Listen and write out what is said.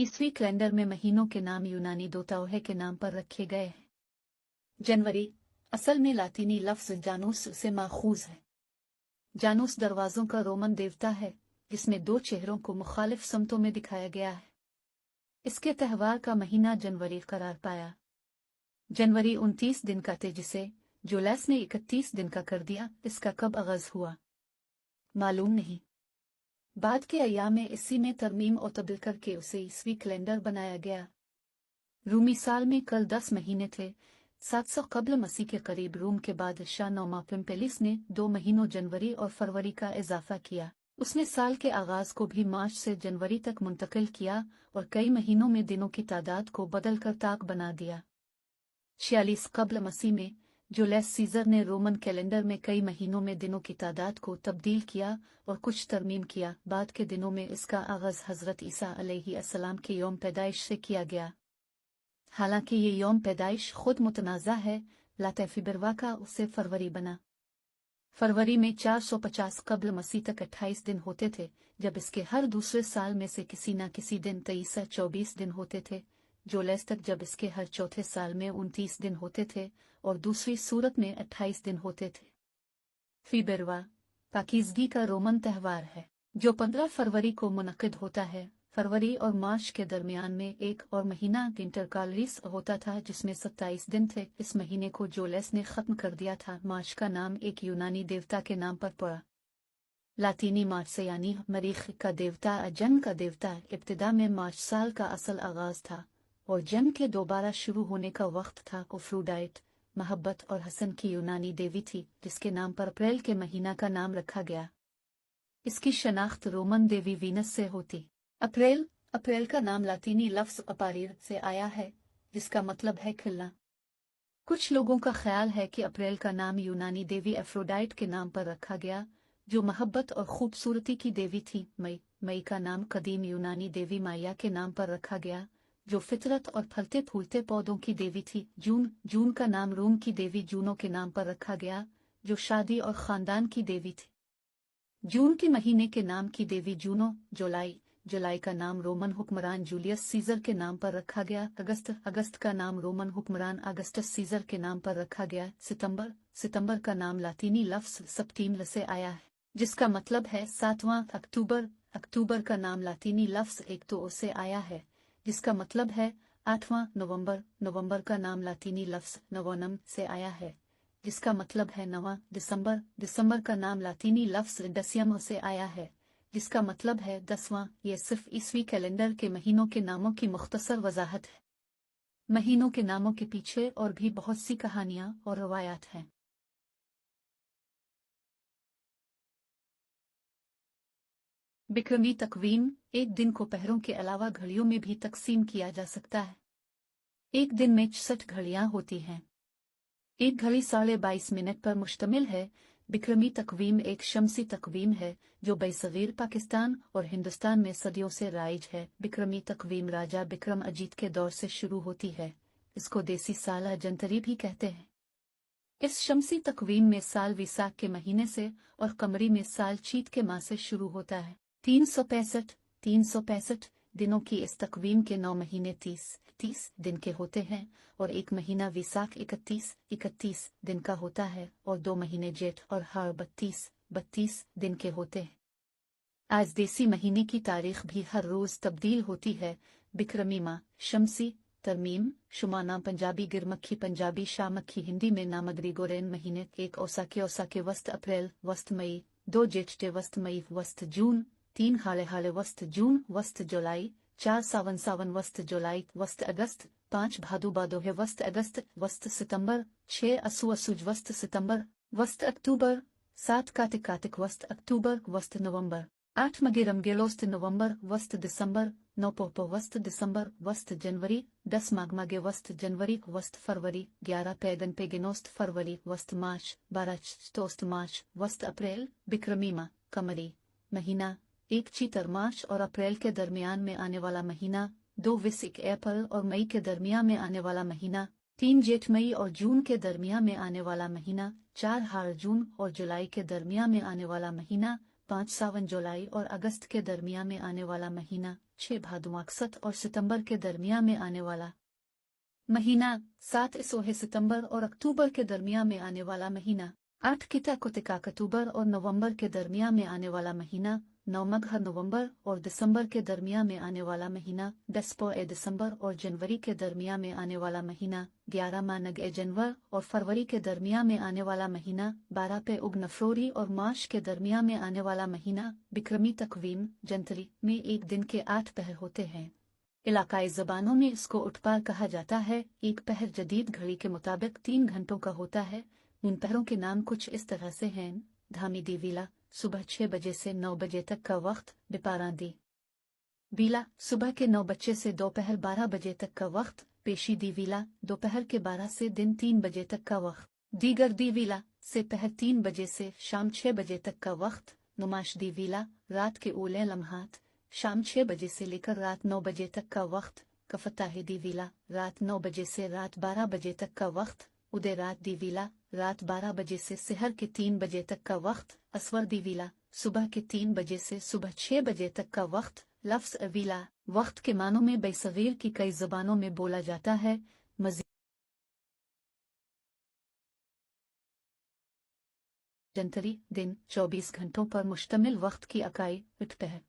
ईस्वी कैलेंडर में महीनों के नाम यूनानी देवताओं के नाम पर रखे गए हैं। जनवरी असल में लातीनी लफ्ज़ जानूस से माखूज है। जानूस दरवाज़ों का रोमन देवता है जिसमें दो चेहरों को मुखालिफ समतों में दिखाया गया है। इसके त्यौहार का महीना जनवरी करार पाया। जनवरी 29 दिन का थे जिसे जुलैस ने 31 दिन का कर दिया। इसका कब आगाज हुआ मालूम नहीं। बाद के अय्याम में इसी में तरमीम और तब्दील करके उसे ईस्वी कैलेंडर बनाया गया। रूमी साल में कल 10 महीने थे। 700 कब्ल मसीह के करीब रूम के बादशाह नौमा पिम्पेलिस ने 2 महीनों जनवरी और फरवरी का इजाफा किया। उसने साल के आगाज को भी मार्च से जनवरी तक मुंतकिल किया और कई महीनों में दिनों की तादाद को बदलकर ताक बना दिया। 46 कब्ल मसीह में जुलियस सीजर ने रोमन कैलेंडर में कई महीनों में दिनों की तादाद को तब्दील किया और कुछ तरमीम किया। बाद के दिनों में इसका आगाज हजरत ईसा अलैहिस्सलाम के यौम पैदाइश से किया गया। हालांकि ये यौम पैदाइश खुद मुतनाज़ा है। लातफिबरवा का उससे फरवरी बना। फरवरी में 450 कब्ल मसीह तक 28 दिन होते थे, जब इसके हर दूसरे साल में से किसी न किसी दिन 23-24 दिन होते थे। जुलैस तक जब इसके हर चौथे साल में 29 दिन होते थे और दूसरी सूरत में 28 दिन होते थे। फीबरवा पाकीज़गी का रोमन त्यौहार है जो 15 फरवरी को मुनक्किद होता है। फरवरी और मार्च के दरमियान में एक और महीना इंटरकालरीस होता था जिसमें 27 दिन थे। इस महीने को जुलैस ने खत्म कर दिया था। मार्च का नाम एक यूनानी देवता के नाम पर पड़ा। लातीनी मार्च से यानी मरीख का देवता जन्म का देवता। इब्तिदा में मार्च साल का असल आगाज था और जन्म के दोबारा शुरू होने का वक्त था। अफ्रोडाइट मोहब्बत और हसन की यूनानी देवी थी जिसके नाम पर अप्रैल के महीना का नाम रखा गया। इसकी शनाख्त रोमन देवी वीनस से होती। अप्रैल का नाम लातीनी लफ्ज़ अपारिर से आया है जिसका मतलब है खिलना। कुछ लोगों का ख्याल है कि अप्रैल का नाम यूनानी देवी एफ्रोडाइट के नाम पर रखा गया जो मोहब्बत और खूबसूरती की देवी थी। मई का नाम कदीम यूनानी देवी माया के नाम पर रखा गया जो फितरत और फलते फूलते पौधों की देवी थी। जून का नाम रोम की देवी जूनो के नाम पर रखा गया जो शादी और खानदान की देवी थी। जून के महीने के नाम की देवी जूनो। जुलाई का नाम रोमन हुक्मरान जूलियस सीजर के नाम पर रखा गया। अगस्त का नाम रोमन हुक्मरान अगस्टस सीजर के नाम पर रखा गया। सितंबर का नाम लातीनी लफ्ज़ सप्टीमल से आया है जिसका मतलब है 7वां। अक्टूबर का नाम लातीनी लफ्ज़ एक्टो से आया है जिसका मतलब है 8वां। नवंबर का नाम लातीनी लफ्ज़ नवोनम से आया है जिसका मतलब है 9वां। दिसंबर का नाम लातीनी लफ्ज़ डसियम से आया है जिसका मतलब है 10वां। यह सिर्फ ईस्वी कैलेंडर के महीनों के नामों की मुख्तसर वजाहत है। महीनों के नामों के पीछे और भी बहुत सी कहानियां और रवायात हैं। बिक्रमी तकवीम एक दिन को पहरों के अलावा घड़ियों में भी तकसीम किया जा सकता है। एक दिन में 66 घड़ियां होती हैं। एक घड़ी 22.5 मिनट पर मुश्तमिल है। बिक्रमी तकवीम एक शमसी तकवीम है जो बरसगीर पाकिस्तान और हिंदुस्तान में सदियों से राइज है। बिक्रमी तकवीम राजा बिक्रम अजीत के दौर से शुरू होती है। इसको देसी साल जंतरी भी कहते हैं। इस शमसी तकवीम में साल विसाख के महीने से और कमरी में साल चीत के माह से शुरू होता है। 365 दिनों की इस तकवीम के 9 महीने 30 दिन के होते हैं और एक महीना विसाख 31 दिन का होता है और 2 महीने जेठ और हाड़ 32 दिन के होते हैं। आज देसी महीने की तारीख भी हर रोज तब्दील होती है। बिक्रमी माह शमसी तरमीम शुमाना पंजाबी गिरमक्खी पंजाबी शामक्खी हिंदी में नाम ग्रेगोरियन महीने 1 औसा के वस्त अप्रैल वस्त मई 2 जेठ वस्त मई वस्त जून 3 हाले वस्त जून वस्त जुलाई 4 सावन वस्त जुलाई वस्त अगस्त 5 भादो है वस्त अगस्त वस्त सितंबर 6 असुज वस्त सितंबर वस्त अक्टूबर 7 कार्तिक वस्त अक्टूबर वस्त नवंबर 8 मगेरमगेलोस्त नवंबर वस्त दिसंबर 9 पोपो वस्त दिसंबर वस्त जनवरी 10 माघ वस्त जनवरी वस्त फरवरी 11 पेगनोस्त फरवरी वस्त मार्च 12 चतोस्त मार्च वस्त अप्रैल। बिक्रमी माह कमरी महीना 1 चीतर मार्च और अप्रैल के दरमियान में आने वाला महीना 2 विसिक अप्रैल और मई के दरमियान में आने वाला महीना 3 जेठ मई और जून के दरमियान में आने वाला महीना 4 हाड़ जून और जुलाई के दरमियान में आने वाला महीना 5 सावन जुलाई और अगस्त के दरमियान में आने वाला महीना, 6 भादों अगस्त और सितंबर के दरमियान में आने वाला महीना, 7 इसोहे सितंबर और अक्टूबर के दरमियान में आने वाला महीना, 8 किता कुतिका अक्टूबर और नवंबर के दरमियान में आने वाला महीना, 9 मघ नवंबर और दिसंबर के दरमियान में आने वाला महीना, 10 पौ दिसंबर और जनवरी के दरमियान में आने वाला महीना, 11 मानग जनवरी और फरवरी के दरमियान में आने वाला महीना, 12 पे उग फरवरी और मार्च के दरमियान में आने वाला महीना। बिक्रमी तकवीम जनवरी में एक दिन के 8 पहर होते हैं। इलाकाई ज़बानों में इसको उठपार कहा जाता है। एक पहर जदीद घड़ी के मुताबिक 3 घंटों का होता है। उन पहरों के नाम कुछ इस तरह से हैं: धामी दी वीला, सुबह 6 बजे से 9 बजे तक का वक्त; बिपारा दी वीला, सुबह के 9 बजे से दोपहर 12 बजे तक का वक्त; पेशी दी वीला, दोपहर के 12 से दिन 3 बजे तक का वक्त; दीगर दी वीला, से पहर 3 बजे से शाम 6 बजे तक का वक्त; नुमाश दी वीला, रात के ओले लम्हात, शाम 6 बजे से लेकर रात 9 बजे तक का वक्त; कफताही दी वीला, रात 9 बजे से रात 12 बजे तक का वक्त; उदय रात दी वीला, रात 12 बजे से सहर के 3 बजे तक का वक्त; असवर दी वीला, सुबह के 3 बजे से सुबह 6 बजे तक का वक्त। लफ्ज़ अवीला वक्त के मानों में बेसगीर की कई ज़बानों में बोला जाता है। मज़ीद जनतरी दिन 24 घंटों पर मुश्तमिल वक्त की इकाई उठपहर